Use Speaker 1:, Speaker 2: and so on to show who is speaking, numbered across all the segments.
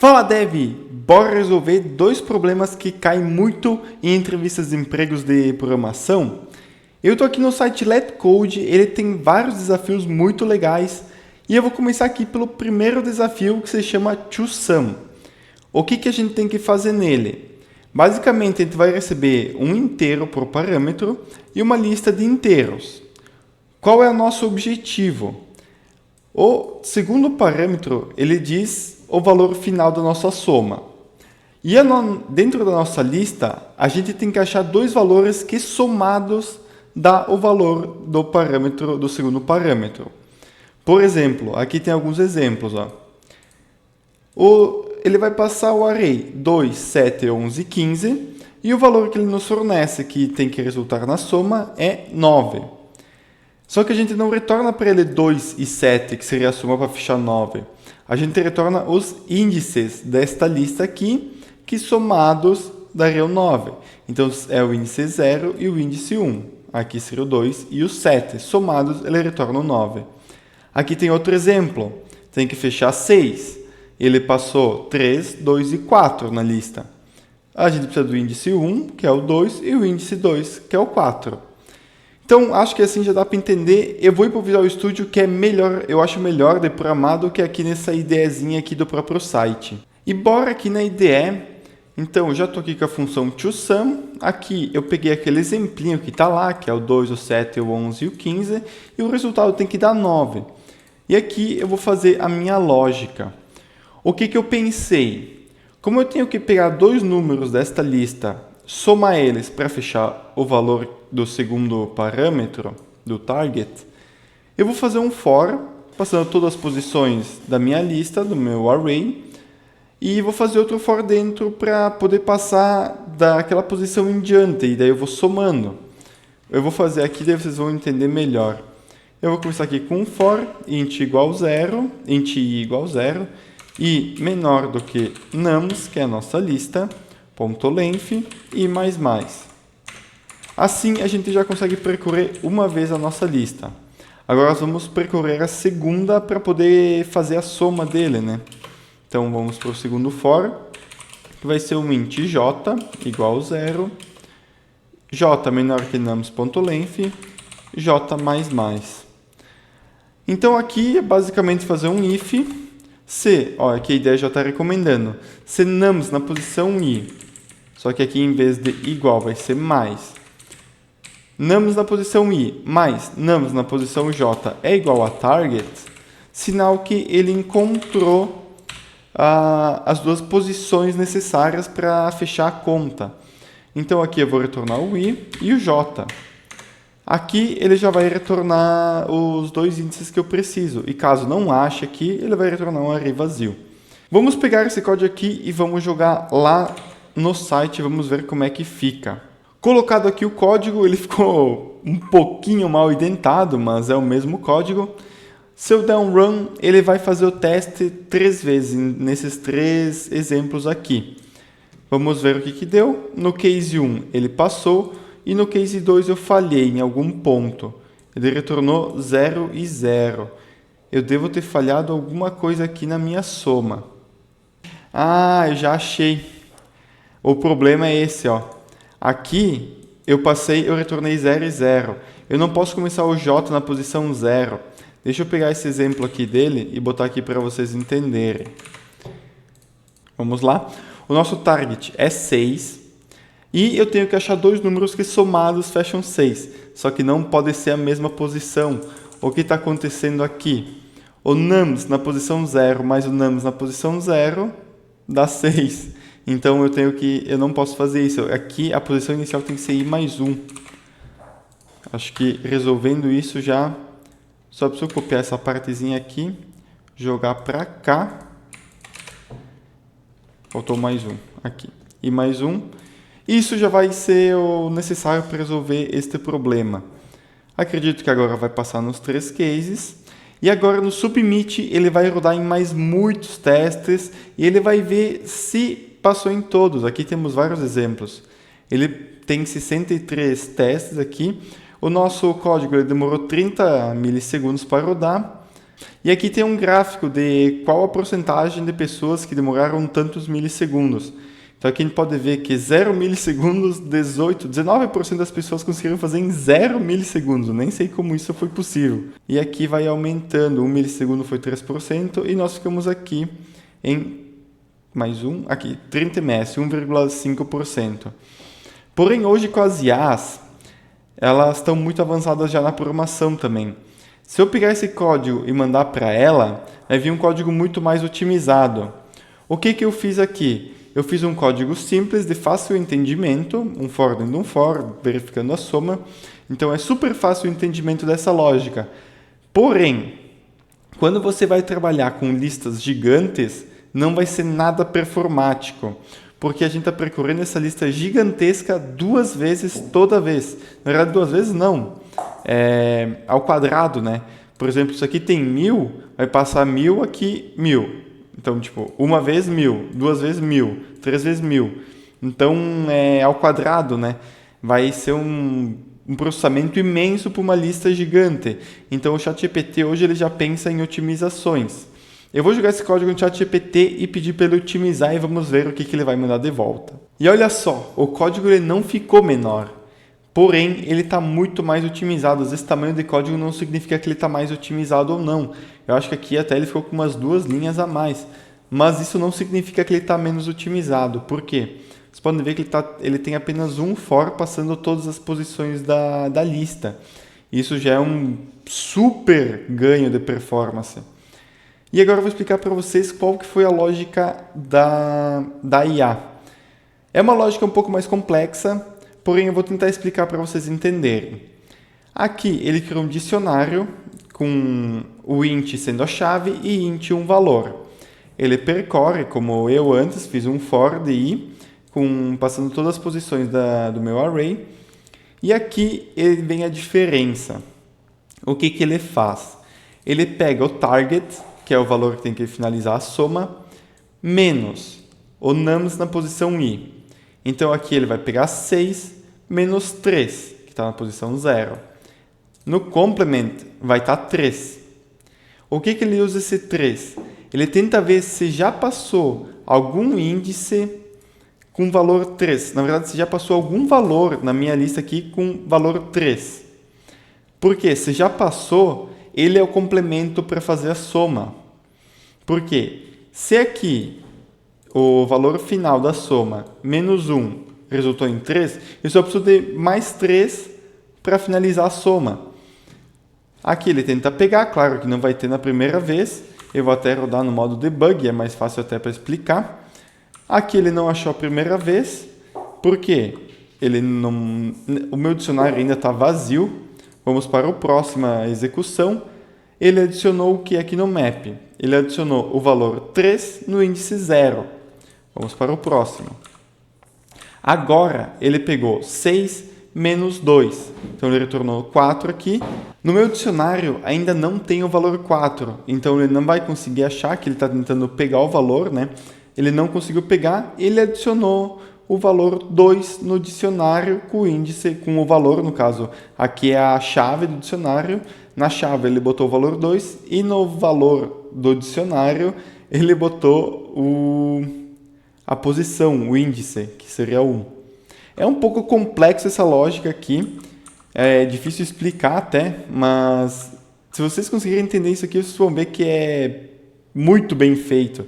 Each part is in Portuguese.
Speaker 1: Fala Dev! Bora resolver dois problemas que caem muito em entrevistas de empregos de programação? Eu estou aqui no site LetCode, ele tem vários desafios muito legais e eu vou começar aqui pelo primeiro desafio que se chama ToSum. O que a gente tem que fazer nele? Basicamente, a gente vai receber um inteiro por parâmetro e uma lista de inteiros. Qual é o nosso objetivo? O segundo parâmetro, ele diz o valor final da nossa soma. E dentro da nossa lista, a gente tem que achar dois valores que somados dá o valor do parâmetro do segundo parâmetro. Por exemplo, aqui tem alguns exemplos. Ele vai passar o array 2, 7, 11, 15 e o valor que ele nos fornece, que tem que resultar na soma, é 9. Só que a gente não retorna para ele 2 e 7, que seria a soma para fechar 9. A gente retorna os índices desta lista aqui, que somados dariam 9. Então, é o índice 0 e o índice 1. Aqui seria o 2 e o 7. Somados, ele retorna o 9. Aqui tem outro exemplo. Tem que fechar 6. Ele passou 3, 2 e 4 na lista. A gente precisa do índice 1, que é o 2, e o índice 2, que é o 4. Então, acho que assim já dá para entender. Eu vou ir para o Visual Studio, que é melhor, eu acho melhor de programar do que aqui nessa IDEzinha aqui do próprio site. E bora aqui na IDE. Então, eu já estou aqui com a função ToSum. Aqui eu peguei aquele exemplinho que está lá, que é o 2, o 7, o 11 e o 15. E o resultado tem que dar 9. E aqui eu vou fazer a minha lógica. O que eu pensei? Como eu tenho que pegar dois números desta lista, somar eles para fechar o valor do segundo parâmetro, do target, eu vou fazer um for, passando todas as posições da minha lista, do meu array, e vou fazer outro for dentro para poder passar daquela posição em diante, e daí eu vou somando. Eu vou fazer aqui, daí vocês vão entender melhor. Eu vou começar aqui com um for, int igual 0, int i igual 0, e menor do que nums, que é a nossa lista, .length e mais. Assim, a gente já consegue percorrer uma vez a nossa lista. Agora, nós vamos percorrer a segunda para poder fazer a soma dele, né? Então, vamos para o segundo for, que vai ser um int j igual 0, j menor que nums.length, j mais. Então, aqui é basicamente fazer um if, se, aqui a ideia já está recomendando, se nums na posição i, só que aqui em vez de igual vai ser mais, nums na posição i mais nums na posição j é igual a target, sinal que ele encontrou as duas posições necessárias para fechar a conta. Então aqui eu vou retornar o i e o j. Aqui ele já vai retornar os dois índices que eu preciso. E caso não ache aqui, ele vai retornar um array vazio. Vamos pegar esse código aqui e vamos jogar lá no site. Vamos ver como é que fica. Colocado aqui o código, ele ficou um pouquinho mal indentado, mas é o mesmo código. Se eu der um run, ele vai fazer o teste 3 vezes nesses 3 exemplos aqui. Vamos ver o que deu. No case 1, ele passou. E no case 2 eu falhei em algum ponto. Ele retornou 0 e 0. Eu devo ter falhado alguma coisa aqui na minha soma. Eu já achei. O problema é esse, Aqui eu retornei 0 e 0. Eu não posso começar o j na posição 0. Deixa eu pegar esse exemplo aqui dele e botar aqui para vocês entenderem. Vamos lá. O nosso target é 6. E eu tenho que achar dois números que somados fecham 6. Só que não pode ser a mesma posição. O que está acontecendo aqui? O nums na posição 0 mais o nums na posição 0 dá 6. Então eu não posso fazer isso. Aqui a posição inicial tem que ser i mais 1. Acho que resolvendo isso já... Só preciso copiar essa partezinha aqui. Jogar para cá. Faltou mais um. Aqui. I mais 1. Isso já vai ser o necessário para resolver este problema. Acredito que agora vai passar nos 3 cases. E agora no submit ele vai rodar em mais muitos testes e ele vai ver se passou em todos. Aqui temos vários exemplos. Ele tem 63 testes aqui. O nosso código ele demorou 30 milissegundos para rodar. E aqui tem um gráfico de qual a porcentagem de pessoas que demoraram tantos milissegundos. Então aqui a gente pode ver que 0 milissegundos, 19% das pessoas conseguiram fazer em 0 milissegundos. Nem sei como isso foi possível. E aqui vai aumentando, 1 milissegundo foi 3%, e nós ficamos aqui em mais um, aqui, 30 ms, 1,5%. Porém, hoje com as IAs, elas estão muito avançadas já na programação também. Se eu pegar esse código e mandar para ela, vai vir um código muito mais otimizado. O que eu fiz aqui? Eu fiz um código simples, de fácil entendimento, um for dentro de um for, verificando a soma. Então é super fácil o entendimento dessa lógica. Porém, quando você vai trabalhar com listas gigantes, não vai ser nada performático, porque a gente está percorrendo essa lista gigantesca 2 vezes toda vez. Na verdade, 2 vezes não, ao quadrado, né? Por exemplo, isso aqui tem 1000, vai passar 1000 aqui, 1000. Então, tipo, 1 vez 1000, 2 vezes 1000, 3 vezes 1000. Então, ao quadrado, né? Vai ser um processamento imenso para uma lista gigante. Então, o ChatGPT hoje ele já pensa em otimizações. Eu vou jogar esse código no ChatGPT e pedir para ele otimizar e vamos ver o que ele vai mandar de volta. E olha só, o código ele não ficou menor, porém ele está muito mais otimizado. Às vezes tamanho de código não significa que ele está mais otimizado ou não. Eu acho que aqui até ele ficou com umas 2 linhas a mais, mas isso não significa que ele está menos otimizado. Por quê? Vocês podem ver que ele tem apenas um for passando todas as posições da lista. Isso já é um super ganho de performance. E agora eu vou explicar para vocês qual que foi a lógica da IA. É uma lógica um pouco mais complexa, porém eu vou tentar explicar para vocês entenderem. Aqui ele criou um dicionário com o int sendo a chave e int um valor. Ele percorre, como eu antes fiz um for de i, passando todas as posições do meu array. E aqui vem a diferença. O que ele faz? Ele pega o target, que é o valor que tem que finalizar a soma, menos o nums na posição i. Então aqui ele vai pegar 6 menos 3, que está na posição 0. No complement vai estar 3. O que ele usa esse 3? Ele tenta ver se já passou algum índice com valor 3. Na verdade, se já passou algum valor na minha lista aqui com valor 3. Por quê? Se já passou, ele é o complemento para fazer a soma. Por quê? Se aqui o valor final da soma, menos 1, resultou em 3, eu só preciso de mais 3 para finalizar a soma. Aqui ele tenta pegar, claro que não vai ter na primeira vez. Eu vou até rodar no modo debug, é mais fácil até para explicar. Aqui ele não achou a primeira vez, porque o meu dicionário ainda está vazio. Vamos para a próxima execução. Ele adicionou o que aqui no map? Ele adicionou o valor 3 no índice 0. Vamos para o próximo. Agora, ele pegou 6 menos 2. Então, ele retornou 4 aqui. No meu dicionário, ainda não tem o valor 4. Então, ele não vai conseguir achar que ele está tentando pegar o valor, né? Ele não conseguiu pegar. Ele adicionou o valor 2 no dicionário com o índice, com o valor, no caso, aqui é a chave do dicionário. Na chave ele botou o valor 2 e no valor do dicionário ele botou a posição, o índice, que seria 1. É um pouco complexo essa lógica aqui, é difícil explicar até, mas se vocês conseguirem entender isso aqui, vocês vão ver que é muito bem feito.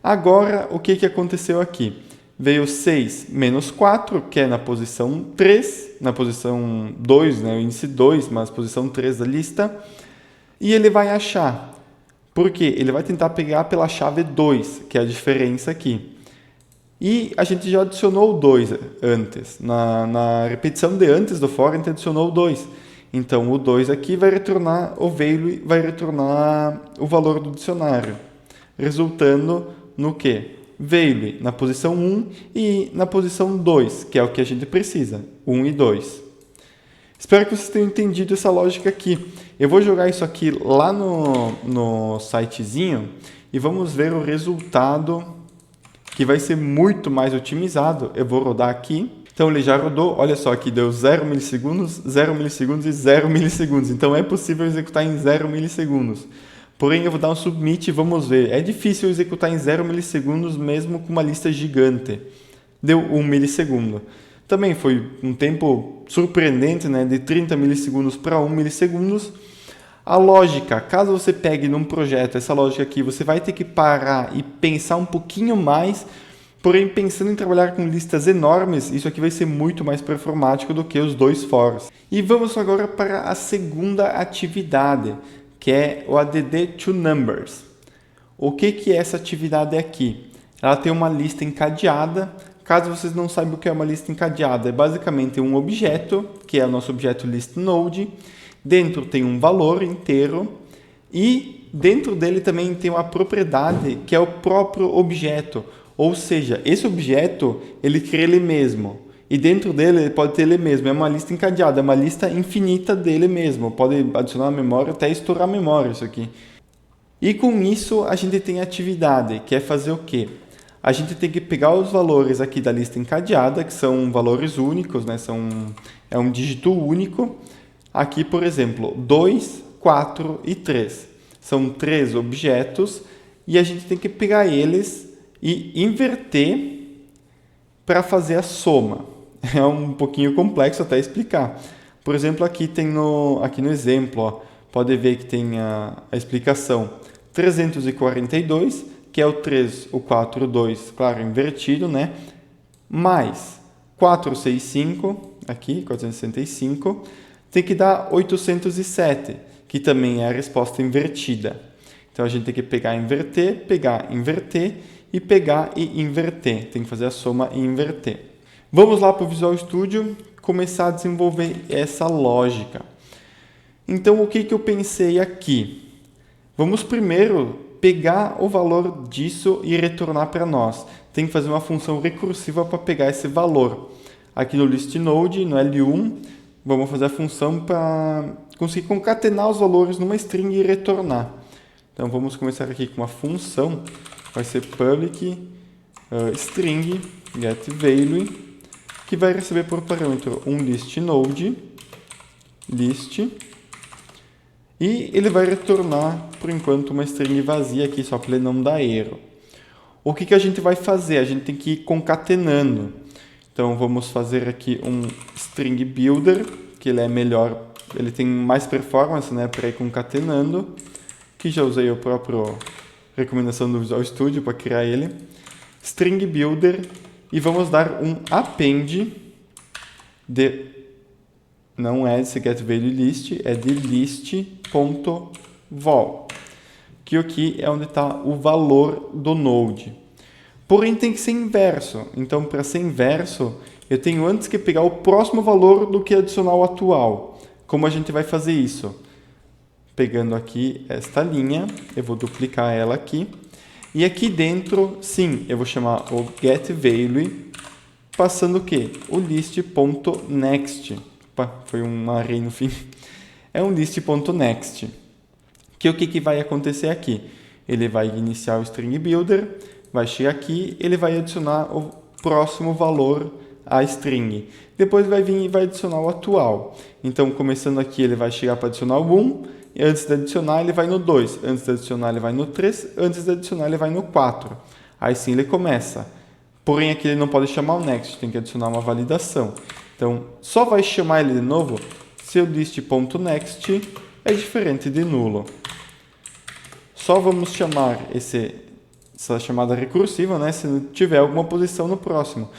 Speaker 1: Agora, o que aconteceu aqui? Veio 6 menos 4, que é na posição 3, na posição 2, né, o índice 2, mas posição 3 da lista. E ele vai achar. Por quê? Ele vai tentar pegar pela chave 2, que é a diferença aqui. E a gente já adicionou o 2 antes. Na repetição de antes do for, a gente adicionou o 2. Então, o 2 aqui vai retornar o value, vai retornar o valor do dicionário. Resultando no quê? Value na posição 1 e na posição 2, que é o que a gente precisa, 1 e 2. Espero que vocês tenham entendido essa lógica aqui. Eu vou jogar isso aqui lá no sitezinho e vamos ver o resultado, que vai ser muito mais otimizado. Eu vou rodar aqui. Então ele já rodou, olha só, aqui deu 0 milissegundos, 0 milissegundos e 0 milissegundos. Então é possível executar em 0 milissegundos. Porém, eu vou dar um submit e vamos ver. É difícil executar em 0 milissegundos mesmo com uma lista gigante. Deu 1 milissegundo. Também foi um tempo surpreendente, né, de 30 milissegundos para 1 milissegundos. A lógica, caso você pegue num projeto essa lógica aqui, você vai ter que parar e pensar um pouquinho mais. Porém, pensando em trabalhar com listas enormes, isso aqui vai ser muito mais performático do que os 2 fors. E vamos agora para a segunda atividade, que é o add to numbers. O que é essa atividade aqui? Ela tem uma lista encadeada. Caso vocês não saibam o que é uma lista encadeada, é basicamente um objeto, que é o nosso objeto listNode. Dentro tem um valor inteiro e dentro dele também tem uma propriedade que é o próprio objeto. Ou seja, esse objeto, ele cria ele mesmo. E dentro dele, ele pode ter ele mesmo. É uma lista encadeada, é uma lista infinita dele mesmo. Pode adicionar a memória, até estourar a memória isso aqui. E com isso, a gente tem a atividade, que é fazer o quê? A gente tem que pegar os valores aqui da lista encadeada, que são valores únicos, né? É um dígito único. Aqui, por exemplo, 2, 4 e 3. São 3 objetos e a gente tem que pegar eles e inverter para fazer a soma. É um pouquinho complexo até explicar. Por exemplo, aqui no exemplo, ó, pode ver que tem a explicação 342, que é o 3, o 4, o 2, claro, invertido, né? Mais 465, aqui, 465, tem que dar 807, que também é a resposta invertida. Então, a gente tem que pegar e inverter e pegar e inverter. Tem que fazer a soma e inverter. Vamos lá para o Visual Studio começar a desenvolver essa lógica. Então, o que eu pensei aqui? Vamos primeiro pegar o valor disso e retornar para nós. Tem que fazer uma função recursiva para pegar esse valor. Aqui no listNode, no L1, vamos fazer a função para conseguir concatenar os valores numa string e retornar. Então, vamos começar aqui com uma função. Vai ser public string getValue, que vai receber por parâmetro um listNode, list, e ele vai retornar, por enquanto, uma string vazia aqui, só para ele não dar erro. O que a gente vai fazer? A gente tem que ir concatenando. Então, vamos fazer aqui um string builder, que ele é melhor, ele tem mais performance, né, para ir concatenando, que já usei a própria recomendação do Visual Studio para criar ele. String builder, e vamos dar um append de, não é de getValueList, é de list.vol, que aqui é onde está o valor do node. Porém, tem que ser inverso. Então, para ser inverso, eu tenho antes que pegar o próximo valor do que adicionar o atual. Como a gente vai fazer isso? Pegando aqui esta linha, eu vou duplicar ela aqui. E aqui dentro, sim, eu vou chamar o getValue, passando o quê? O list.next. Opa, foi um array no fim. É um list.next. O que vai acontecer aqui? Ele vai iniciar o string builder, vai chegar aqui, ele vai adicionar o próximo valor à string. Depois vai vir e vai adicionar o atual. Então, começando aqui, ele vai chegar para adicionar o 1, e antes de adicionar, ele vai no 2. Antes de adicionar, ele vai no 3. Antes de adicionar, ele vai no 4. Aí sim ele começa. Porém, aqui ele não pode chamar o next, tem que adicionar uma validação. Então, só vai chamar ele de novo se o list.next é diferente de nulo. Só vamos chamar essa chamada recursiva, né, se tiver alguma posição no próximo.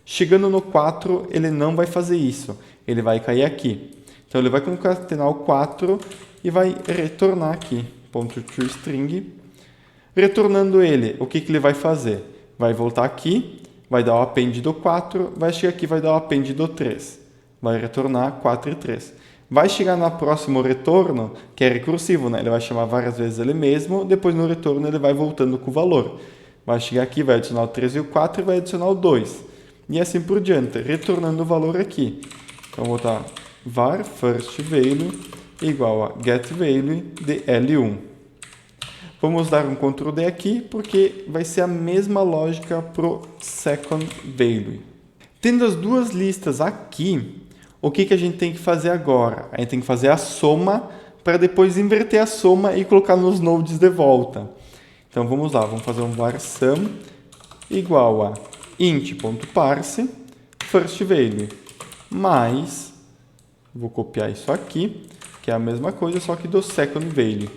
Speaker 1: Chegando no 4, ele não vai fazer isso. Ele vai cair aqui. Então, ele vai concatenar o 4 e vai retornar aqui, .toString. Retornando ele, o que ele vai fazer? Vai voltar aqui, vai dar o append do 4, vai chegar aqui e vai dar o append do 3. Vai retornar 4 e 3. Vai chegar no próximo retorno, que é recursivo, né? Ele vai chamar várias vezes ele mesmo, depois no retorno ele vai voltando com o valor. Vai chegar aqui, vai adicionar o 3 e o 4 e vai adicionar o 2. E assim por diante, retornando o valor aqui. Então, vou botar var firstValue igual a getValue de L1. Vamos dar um Ctrl D aqui, porque vai ser a mesma lógica para o secondValue. Tendo as duas listas aqui, o que a gente tem que fazer agora? A gente tem que fazer a soma para depois inverter a soma e colocar nos nodes de volta. Então vamos lá, vamos fazer um var sum igual a int.parse first value mais, vou copiar isso aqui, que é a mesma coisa, só que do second value.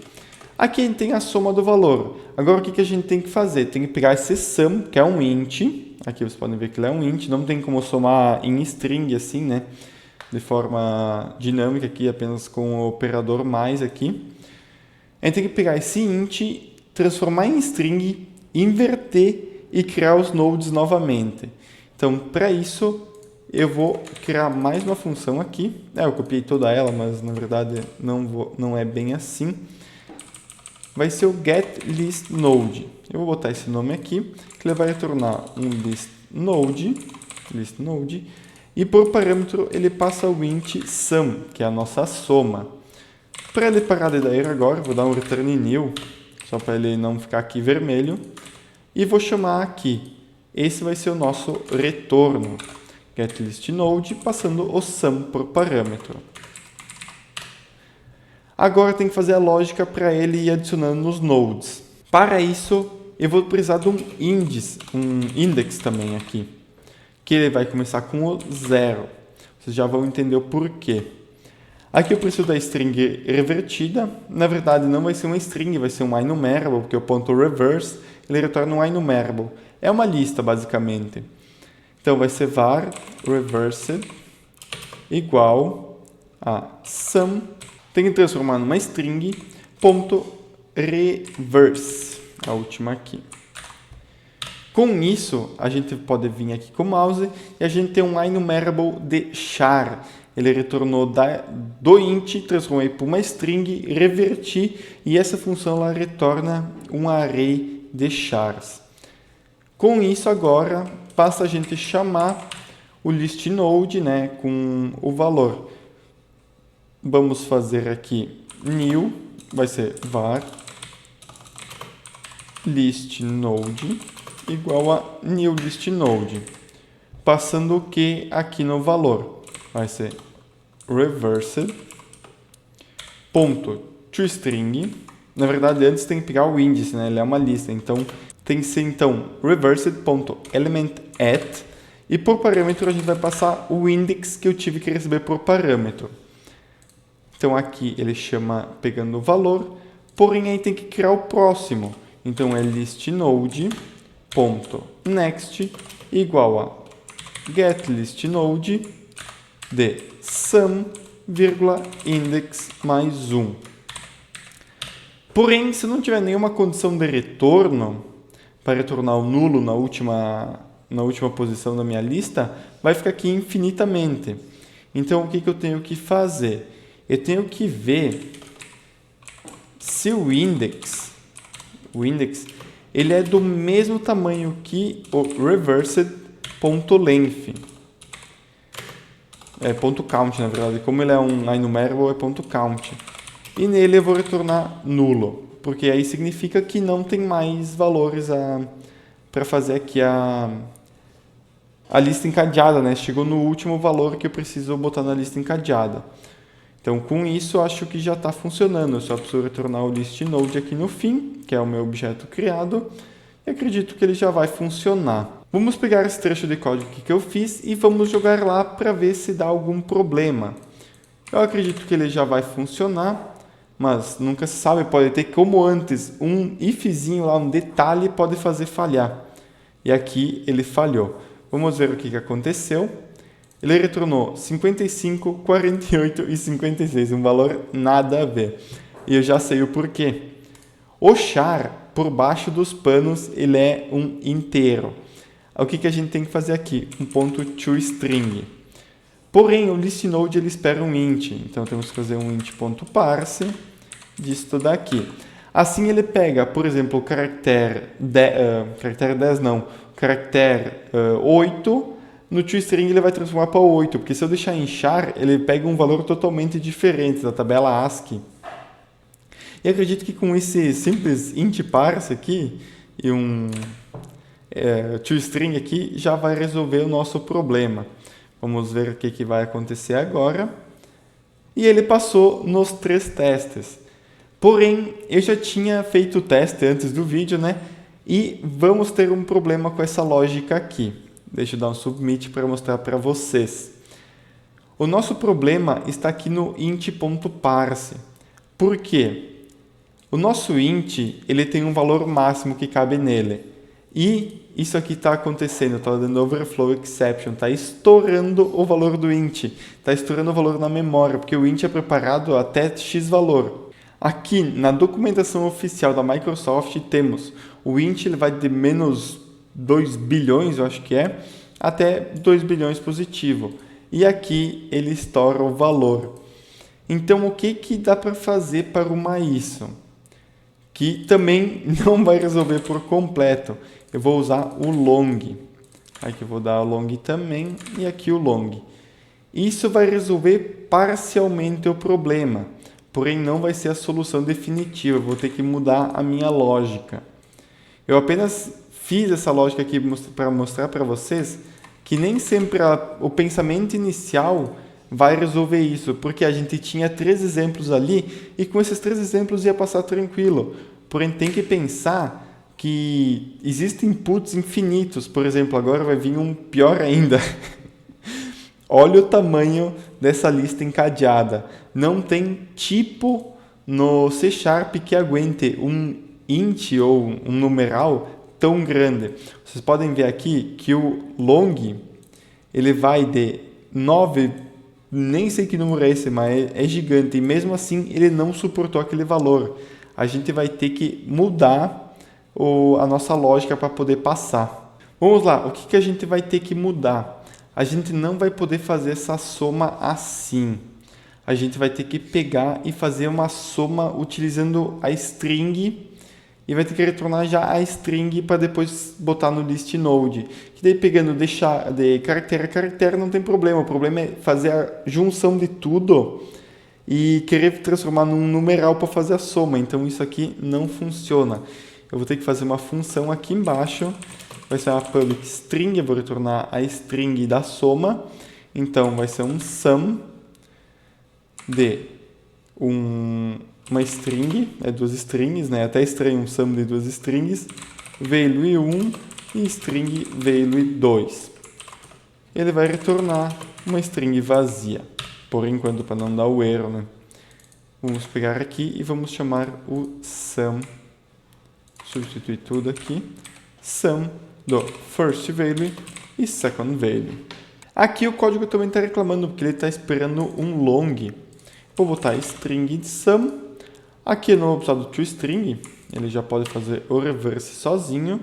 Speaker 1: Aqui a gente tem a soma do valor. Agora o que a gente tem que fazer? Tem que pegar esse sum, que é um int, aqui vocês podem ver que ele é um int, não tem como somar em string assim, né? De forma dinâmica aqui, apenas com o operador mais aqui. A gente tem que pegar esse int, transformar em string, inverter e criar os nodes novamente. Então, para isso, eu vou criar mais uma função aqui. Eu copiei toda ela, mas na verdade não é bem assim. Vai ser o getListNode. Eu vou botar esse nome aqui, que ele vai retornar um listNode, e por parâmetro ele passa o int sum, que é a nossa soma. Para ele parar de dar erro agora, vou dar um return new, só para ele não ficar aqui vermelho, e vou chamar aqui. Esse vai ser o nosso retorno. GetListNode, passando o sum por parâmetro. Agora tem que fazer a lógica para ele ir adicionando nos nodes. Para isso, eu vou precisar de um index também aqui, que ele vai começar com o 0. Vocês já vão entender o porquê. Aqui eu preciso da string revertida. Na verdade, não vai ser uma string, vai ser um iNumerable, porque o ponto reverse ele retorna um iNumerable. É uma lista, basicamente. Então, vai ser var reversed igual a sum. Tem que transformar numa string, ponto reverse, a última aqui. Com isso, a gente pode vir aqui com o mouse e a gente tem um iNumerable de char. Ele retornou do int, transformei para uma string, reverti, e essa função ela retorna um array de chars. Com isso agora, basta a gente chamar o listNode, né, com o valor. Vamos fazer aqui new, vai ser var listNode igual a new listNode, passando o que aqui no valor? Vai ser reversed ponto toString. Na verdade, antes tem que pegar o índice, né? Ele é uma lista, então tem que ser então reversed.elementAt, e por parâmetro a gente vai passar o index que eu tive que receber por parâmetro. Então aqui ele chama pegando o valor, porém aí tem que criar o próximo. Então é listNode.next igual a getListNode de sum, index mais 1. Porém, se não tiver nenhuma condição de retorno, para retornar o nulo na última posição da minha lista, vai ficar aqui infinitamente. Então, o que eu tenho que fazer? Eu tenho que ver se o index ele é do mesmo tamanho que o reversed.length. É ponto count, na verdade. Como ele é um iNumerable, é ponto count. E nele eu vou retornar nulo, porque aí significa que não tem mais valores para fazer aqui a lista encadeada, né? Chegou no último valor que eu preciso botar na lista encadeada. Então, com isso, eu acho que já está funcionando. Eu só preciso retornar o listNode aqui no fim, que é o meu objeto criado, e acredito que ele já vai funcionar. Vamos pegar esse trecho de código que eu fiz e vamos jogar lá para ver se dá algum problema. Eu acredito que ele já vai funcionar, mas nunca se sabe, pode ter como antes um ifzinho lá, um detalhe pode fazer falhar. E aqui ele falhou. Vamos ver o que aconteceu. Ele retornou 55, 48 e 56, um valor nada a ver. E eu já sei o porquê. O char, por baixo dos panos, ele é um inteiro. O que a gente tem que fazer aqui? Um ponto toString. Porém, o listNode ele espera um int. Então, temos que fazer um int.parse disso daqui. Assim, ele pega, por exemplo, o caractere 8. No toString ele vai transformar para 8, porque se eu deixar em char, ele pega um valor totalmente diferente da tabela ASCII. E acredito que com esse simples int parse aqui e um toString aqui já vai resolver o nosso problema. Vamos ver o que vai acontecer agora. e ele passou nos 3 testes. Porém, eu já tinha feito o teste antes do vídeo, né? E vamos ter um problema com essa lógica aqui. Deixa eu dar um submit para mostrar para vocês. O nosso problema está aqui no int.parse. Por quê? O nosso int ele tem um valor máximo que cabe nele. E isso aqui está acontecendo, está dando overflow exception, está estourando o valor do int, está estourando o valor na memória, porque o int é preparado até x valor. Aqui na documentação oficial da Microsoft temos o int ele vai de menos 2 bilhões, eu acho que é, até 2 bilhões positivo. E aqui ele estoura o valor. Então o que dá para fazer para arrumar isso? Que também não vai resolver por completo. Eu vou usar o long. Aqui eu vou dar o long também e aqui o long. Isso vai resolver parcialmente o problema, porém não vai ser a solução definitiva. Eu vou ter que mudar a minha lógica. Eu apenas fiz essa lógica aqui para mostrar para vocês que nem sempre o pensamento inicial vai resolver isso, porque a gente tinha 3 exemplos ali e com esses 3 exemplos ia passar tranquilo. Porém, tem que pensar que existem inputs infinitos. Por exemplo, agora vai vir um pior ainda. Olha o tamanho dessa lista encadeada. Não tem tipo no C# que aguente um int ou um numeral tão grande. Vocês podem ver aqui que o long ele vai de 9, nem sei que número é esse, mas é gigante. E mesmo assim ele não suportou aquele valor. A gente vai ter que mudar a nossa lógica para poder passar. Vamos lá, o que a gente vai ter que mudar? A gente não vai poder fazer essa soma assim. A gente vai ter que pegar e fazer uma soma utilizando a string e vai ter que retornar já a string para depois botar no list node. Que daí pegando deixar de caractere a caractere não tem problema. O problema é fazer a junção de tudo e querer transformar num numeral para fazer a soma. Então isso aqui não funciona. Eu vou ter que fazer uma função aqui embaixo. Vai ser uma public string, eu vou retornar a string da soma. Então vai ser um sum de uma string, 2 strings, né? Até estranho um sum de 2 strings, value 1 e string value 2. Ele vai retornar uma string vazia, por enquanto, para não dar o erro, né? Vamos pegar aqui e vamos chamar o sum, substituir tudo aqui, sum do first value e second value. Aqui o código também está reclamando, porque ele está esperando um long. Vou botar string de sum. Aqui eu não vou precisar do toString, ele já pode fazer o reverse sozinho.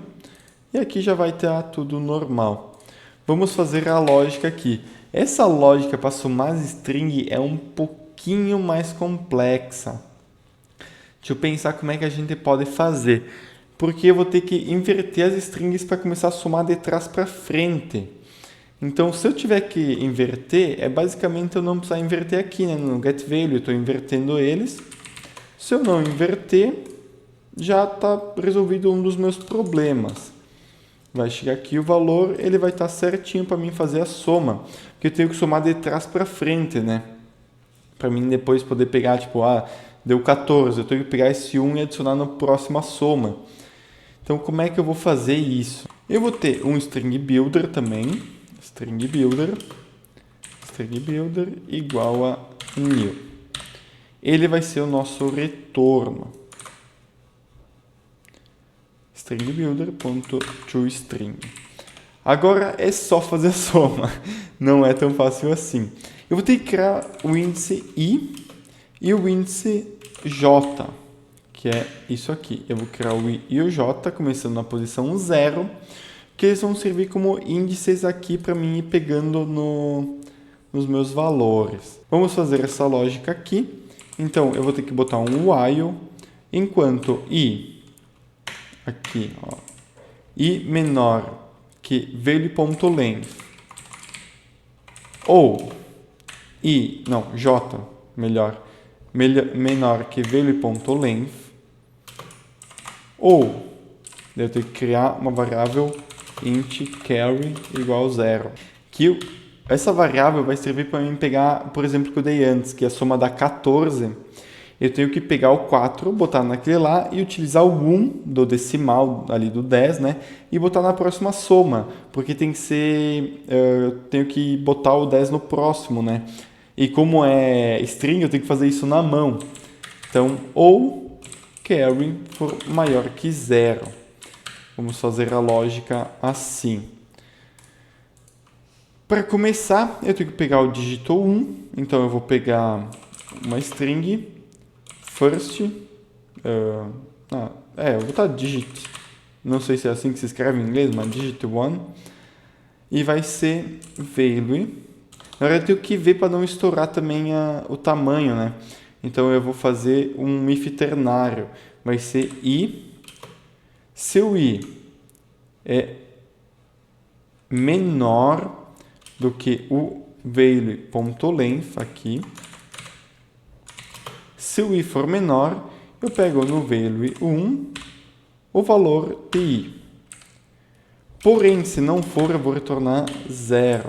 Speaker 1: E aqui já vai estar tudo normal. Vamos fazer a lógica aqui. Essa lógica para somar as string é um pouquinho mais complexa. Deixa eu pensar como é que a gente pode fazer. Porque eu vou ter que inverter as strings para começar a somar de trás para frente. Então, se eu tiver que inverter, é basicamente eu não precisar inverter aqui, né? No getValue, eu estou invertendo eles. Se eu não inverter, já está resolvido um dos meus problemas. Vai chegar aqui o valor, ele vai estar certinho para mim fazer a soma. Porque eu tenho que somar de trás para frente, né? Para mim depois poder pegar, tipo, deu 14, eu tenho que pegar esse 1 e adicionar na próxima soma. Então, como é que eu vou fazer isso? Eu vou ter um string builder também. String builder igual a new. Ele vai ser o nosso retorno. String builder.toString. Agora é só fazer a soma. Não é tão fácil assim. Eu vou ter que criar o índice i e o índice j, que é isso aqui. Eu vou criar o i e o j, começando na posição 0, que eles vão servir como índices aqui para mim ir pegando nos meus valores. Vamos fazer essa lógica aqui. Então, eu vou ter que botar um while, enquanto i, aqui, ó, i menor que value.length, ou j, menor que value.length, ou eu tenho que criar uma variável int carry igual a 0, que essa variável vai servir para mim pegar, por exemplo, o que eu dei antes, que a soma dá 14. Eu tenho que pegar o 4, botar naquele lá e utilizar o 1 do decimal ali do 10, né? E botar na próxima soma, porque tem que ser, eu tenho que botar o 10 no próximo, né? E como é string, eu tenho que fazer isso na mão. Então, ou carry for maior que 0. Vamos fazer a lógica assim. Para começar, eu tenho que pegar o dígito 1, então eu vou pegar uma string first, eu vou botar digit, não sei se é assim que se escreve em inglês, mas digit 1, e vai ser value. Na verdade, eu tenho que ver para não estourar também o tamanho, né? Então eu vou fazer um if ternário, vai ser i, se o i é menor do que o value.length aqui. Se o i for menor, eu pego no value 1 o valor de i. Porém, se não for, eu vou retornar 0.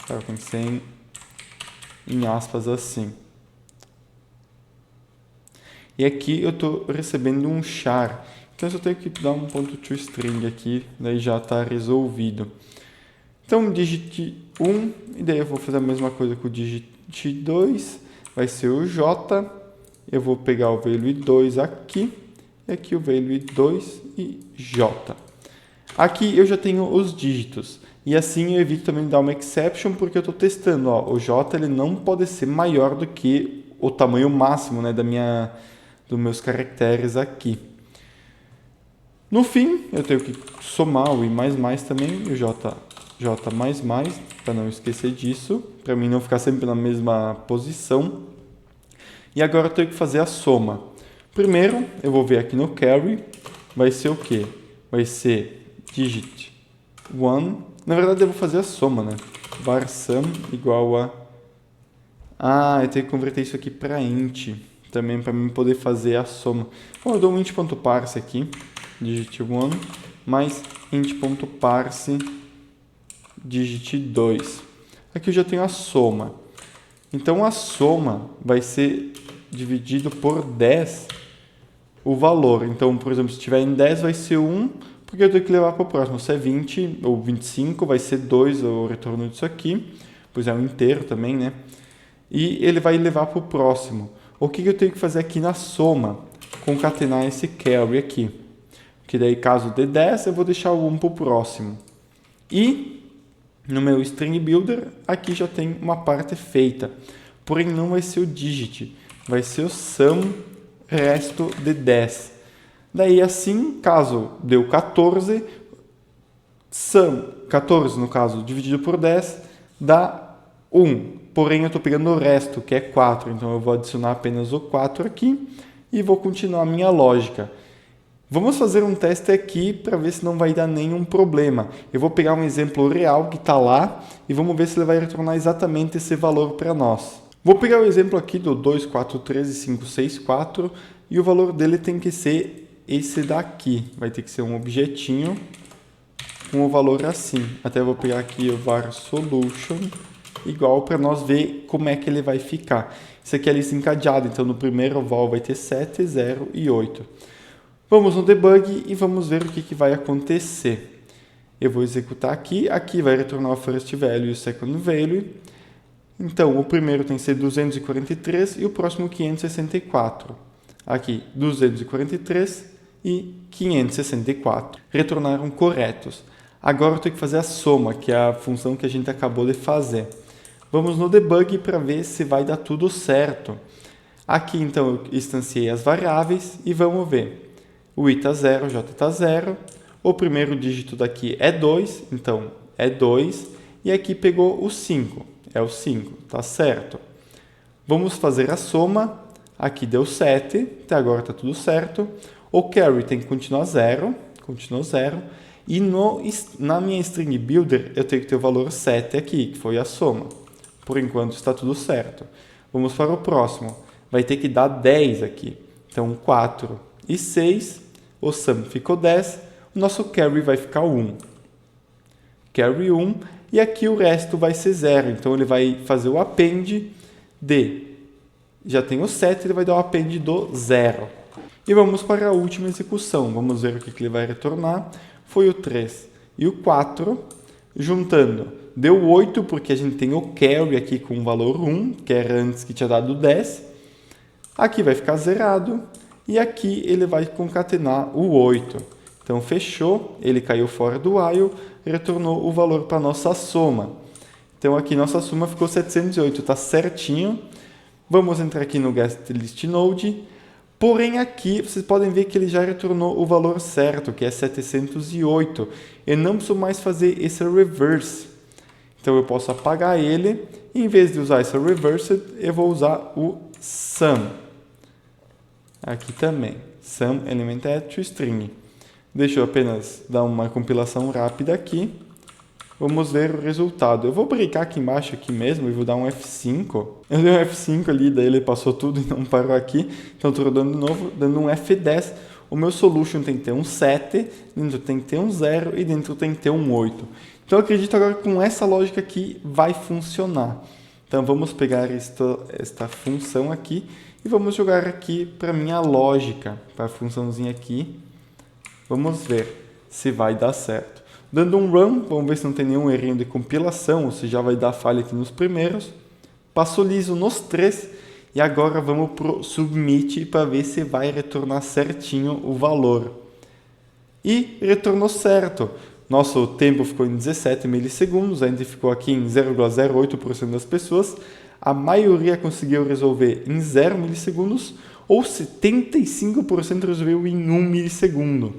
Speaker 1: Tá? Tem que ser em aspas assim. E aqui eu estou recebendo um char. Então, eu só tenho que dar um ponto toString aqui, daí já está resolvido. Então, digit 1, e daí eu vou fazer a mesma coisa com o digit 2, vai ser o j, eu vou pegar o value 2 aqui, e aqui o value 2 e j. Aqui eu já tenho os dígitos, e assim eu evito também dar uma exception, porque eu estou testando, ó, o j ele não pode ser maior do que o tamanho máximo, né, dos meus caracteres aqui. No fim, eu tenho que somar o i++ também, o j++, para não esquecer disso, para mim não ficar sempre na mesma posição. E agora eu tenho que fazer a soma. Primeiro, eu vou ver aqui no carry, vai ser o quê? Vai ser digit 1, na verdade eu vou fazer a soma, né? Var sum igual a... eu tenho que converter isso aqui para int, também para mim poder fazer a soma. Bom, eu dou um int.parse aqui, digit 1, mais int.parse digit 2. Aqui eu já tenho a soma. Então, a soma vai ser dividido por 10 o valor. Então, por exemplo, se estiver em 10, vai ser 1, porque eu tenho que levar para o próximo. Se é 20 ou 25, vai ser 2 o retorno disso aqui, pois é um inteiro também, né? E ele vai levar para o próximo. O que eu tenho que fazer aqui na soma? Concatenar esse carry aqui. Que daí, caso dê 10, eu vou deixar o 1 para o próximo. E no meu string builder, aqui já tem uma parte feita. Porém, não vai ser o digit, vai ser o sum resto de 10. Daí, assim, caso deu 14, sum, 14 no caso, dividido por 10, dá 1. Porém, eu estou pegando o resto, que é 4. Então, eu vou adicionar apenas o 4 aqui e vou continuar a minha lógica. Vamos fazer um teste aqui para ver se não vai dar nenhum problema. Eu vou pegar um exemplo real que está lá e vamos ver se ele vai retornar exatamente esse valor para nós. Vou pegar o exemplo aqui do 2, 4, 13, 5, 6, 4 e o valor dele tem que ser esse daqui. Vai ter que ser um objetinho com o valor assim. Até vou pegar aqui o var solution igual para nós ver como é que ele vai ficar. Isso aqui é a lista encadeada, então no primeiro val vai ter 7, 0 e 8. Vamos no debug e vamos ver o que vai acontecer. Eu vou executar aqui, aqui vai retornar o first value e o second value. Então, o primeiro tem que ser 243 e o próximo 564. Aqui, 243 e 564. Retornaram corretos. Agora eu tenho que fazer a soma, que é a função que a gente acabou de fazer. Vamos no debug para ver se vai dar tudo certo. Aqui, então, eu instanciei as variáveis e vamos ver. O i está 0, o j está 0. O primeiro dígito daqui é 2, então é 2. E aqui pegou o 5, é o 5, está certo. Vamos fazer a soma. Aqui deu 7, até agora está tudo certo. O carry tem que continuar 0, continuou 0. E na minha string builder eu tenho que ter o valor 7 aqui, que foi a soma. Por enquanto está tudo certo. Vamos para o próximo. Vai ter que dar 10 aqui. Então 4 e 6. O sum ficou 10, o nosso carry vai ficar 1. carry 1, e aqui o resto vai ser 0. Então, ele vai fazer o append de, já tem o 7, ele vai dar o append do 0. E vamos para a última execução. Vamos ver o que ele vai retornar. Foi o 3 e o 4, juntando. Deu 8, porque a gente tem o carry aqui com o valor 1, que era antes que tinha dado 10. Aqui vai ficar zerado. E aqui ele vai concatenar o 8. Então, fechou, ele caiu fora do while, retornou o valor para a nossa soma. Então, aqui nossa soma ficou 708, está certinho. Vamos entrar aqui no getListNode. Porém, aqui vocês podem ver que ele já retornou o valor certo, que é 708. Eu não preciso mais fazer esse reverse. Então, eu posso apagar ele. E, em vez de usar esse reverse, eu vou usar o sum. Aqui também, sum element add to string. Deixa eu apenas dar uma compilação rápida aqui. Vamos ver o resultado. Eu vou brincar aqui embaixo aqui mesmo e vou dar um F5. Eu dei um F5 ali, daí ele passou tudo e não parou aqui. Então, estou rodando de novo, dando um F10. O meu solution tem que ter um 7, dentro tem que ter um 0 e dentro tem que ter um 8. Então, eu acredito agora que com essa lógica aqui vai funcionar. Então, vamos pegar esta função aqui e vamos jogar aqui para a minha lógica, para a funçãozinha aqui. Vamos ver se vai dar certo. Dando um run, vamos ver se não tem nenhum errinho de compilação, ou se já vai dar falha aqui nos primeiros. Passou liso nos 3. E agora vamos para o submit para ver se vai retornar certinho o valor. E retornou certo. Nosso tempo ficou em 17 milissegundos, a gente ficou aqui em 0,08% das pessoas. A maioria conseguiu resolver em 0 milissegundos ou 75% resolveu em 1 milissegundo.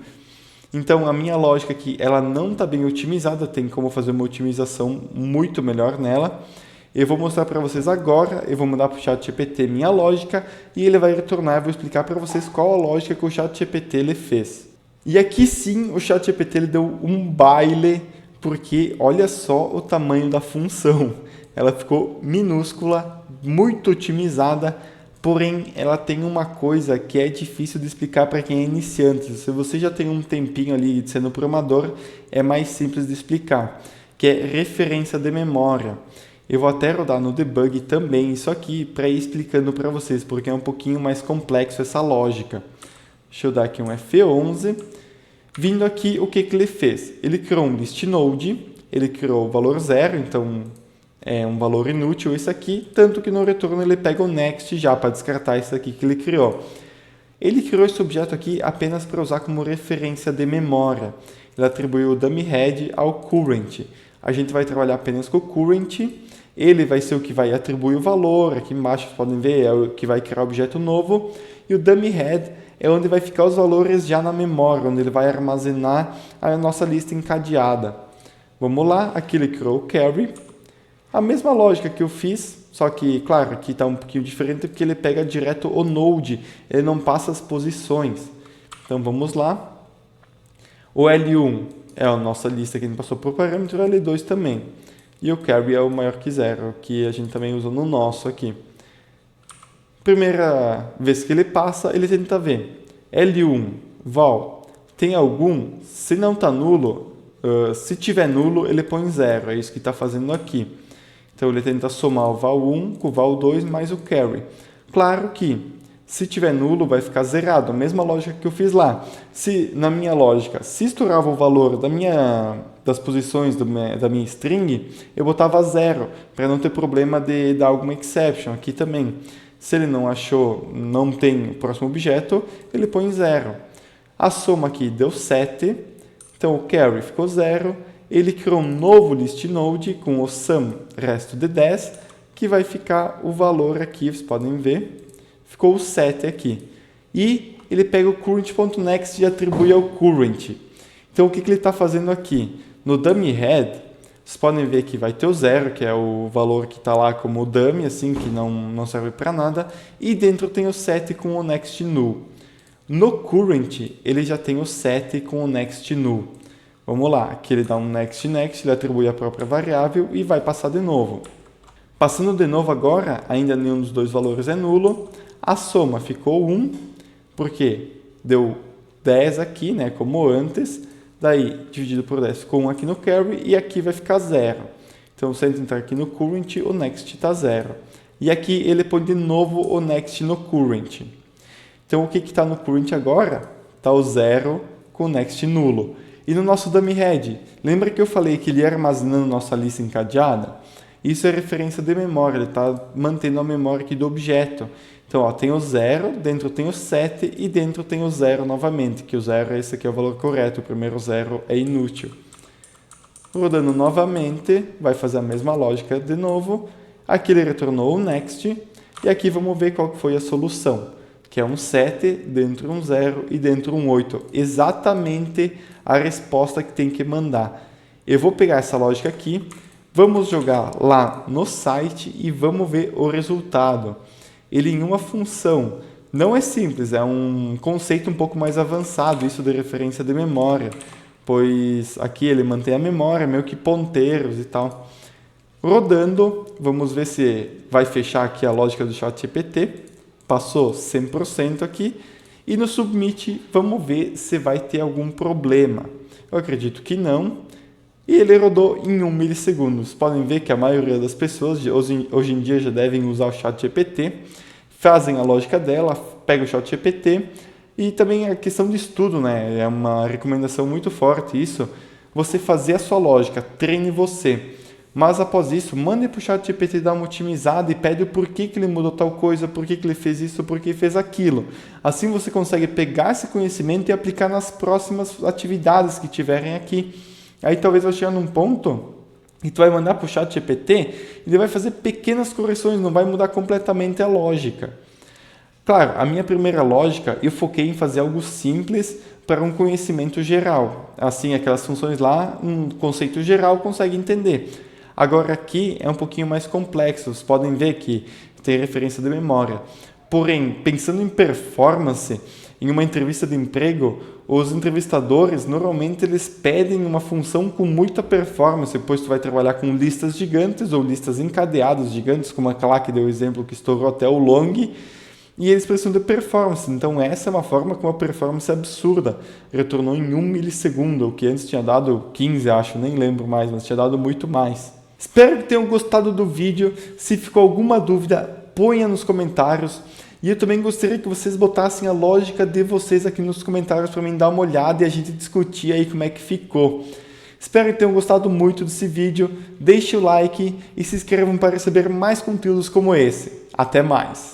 Speaker 1: Então, a minha lógica aqui, ela não está bem otimizada, tem como fazer uma otimização muito melhor nela. Eu vou mostrar para vocês agora, eu vou mandar para o ChatGPT minha lógica e ele vai retornar, eu vou explicar para vocês qual a lógica que o ChatGPT ele fez. E aqui sim, o ChatGPT ele deu um baile, porque olha só o tamanho da função. Ela ficou minúscula, muito otimizada, porém ela tem uma coisa que é difícil de explicar para quem é iniciante. Se você já tem um tempinho ali sendo programador, é mais simples de explicar, que é referência de memória. Eu vou até rodar no debug também isso aqui para ir explicando para vocês, porque é um pouquinho mais complexo essa lógica. Deixa eu dar aqui um F11. Vindo aqui, o que ele fez? Ele criou um list node, ele criou o valor 0, então é um valor inútil esse aqui, tanto que no retorno ele pega o next já para descartar isso aqui que ele criou. Ele criou esse objeto aqui apenas para usar como referência de memória. Ele atribuiu o dummy head ao current. A gente vai trabalhar apenas com o current. Ele vai ser o que vai atribuir o valor. Aqui embaixo vocês podem ver, é o que vai criar o objeto novo. E o dummy head é onde vai ficar os valores já na memória, onde ele vai armazenar a nossa lista encadeada. Vamos lá, aqui ele criou o carry. A mesma lógica que eu fiz, só que, claro, aqui está um pouquinho diferente porque ele pega direto o node, ele não passa as posições. Então vamos lá. O L1 é a nossa lista que a gente passou por parâmetro, o L2 também. E o carry é o maior que 0, que a gente também usa no nosso aqui. Primeira vez que ele passa, ele tenta ver. L1, val, tem algum? Se não está nulo, se tiver nulo, ele põe 0. É isso que está fazendo aqui. Então, ele tenta somar o val1 com o val2 mais o carry. Claro que, se tiver nulo, vai ficar zerado. A mesma lógica que eu fiz lá. Se, na minha lógica, se estourava o valor das posições da minha string, eu botava 0, para não ter problema de dar alguma exception. Aqui também. Se ele não achou, não tem o próximo objeto, ele põe 0. A soma aqui deu 7. Então, o carry ficou 0. Ele criou um novo list node com o sum resto de 10, que vai ficar o valor aqui, vocês podem ver. Ficou o 7 aqui. E ele pega o current.next e atribui ao current. Então, o que ele está fazendo aqui? No dummy head, vocês podem ver que vai ter o 0, que é o valor que está lá como dummy, assim, que não serve para nada. E dentro tem o 7 com o next null. No current, ele já tem o 7 com o next null. Vamos lá, aqui ele dá um next, ele atribui a própria variável e vai passar de novo. Passando de novo agora, ainda nenhum dos dois valores é nulo. A soma ficou 1, porque deu 10 aqui, né, como antes. daí dividido por 10 com 1 aqui no carry, e aqui vai ficar 0. Então, se eu entrar aqui no current, o next está 0. E aqui ele põe de novo o next no current. Então, o que está no current agora? Está o 0 com o next nulo. E no nosso dummy head, lembra que eu falei que ele ia armazenando nossa lista encadeada? Isso é referência de memória, ele está mantendo a memória aqui do objeto. Então, ó, tem o 0, dentro tem o 7 e dentro tem o 0 novamente, que o 0, esse aqui é o valor correto, o primeiro 0 é inútil. Rodando novamente, vai fazer a mesma lógica de novo. Aqui ele retornou o next, e aqui vamos ver qual foi a solução, que é um 7, dentro um 0 e dentro um 8. Exatamente a resposta que tem que mandar. Eu vou pegar essa lógica aqui, vamos jogar lá no site e vamos ver o resultado. Ele em uma função. Não é simples, é um conceito um pouco mais avançado, isso de referência de memória, pois aqui ele mantém a memória, meio que ponteiros e tal. Rodando, vamos ver se vai fechar aqui a lógica do ChatGPT. Passou 100% aqui. E no submit, vamos ver se vai ter algum problema. Eu acredito que não. E ele rodou em 1 milissegundo. Vocês podem ver que a maioria das pessoas hoje em dia já devem usar o ChatGPT, fazem a lógica dela, pegam o ChatGPT, e também a questão de estudo, né? É uma recomendação muito forte isso, você fazer a sua lógica, treine você. Mas após isso, mande para o ChatGPT dar uma otimizada e pede o porquê que ele mudou tal coisa, porquê que ele fez isso, porquê fez aquilo. Assim você consegue pegar esse conhecimento e aplicar nas próximas atividades que tiverem aqui. Aí talvez vai chegar num ponto e tu vai mandar para o ChatGPT e ele vai fazer pequenas correções, não vai mudar completamente a lógica. Claro, a minha primeira lógica eu foquei em fazer algo simples para um conhecimento geral. Assim, aquelas funções lá, um conceito geral consegue entender. Agora aqui é um pouquinho mais complexo, vocês podem ver que tem referência de memória. Porém, pensando em performance, em uma entrevista de emprego, os entrevistadores, normalmente eles pedem uma função com muita performance, pois tu vai trabalhar com listas gigantes ou listas encadeadas gigantes, como aquela que deu o exemplo que estourou até o long, e eles precisam de performance. Então essa é uma forma com uma performance absurda. Retornou em 1 milissegundo, o que antes tinha dado 15, acho, nem lembro mais, mas tinha dado muito mais. Espero que tenham gostado do vídeo. Se ficou alguma dúvida, ponha nos comentários. E eu também gostaria que vocês botassem a lógica de vocês aqui nos comentários para mim dar uma olhada e a gente discutir aí como é que ficou. Espero que tenham gostado muito desse vídeo. Deixe o like e se inscrevam para receber mais conteúdos como esse. Até mais!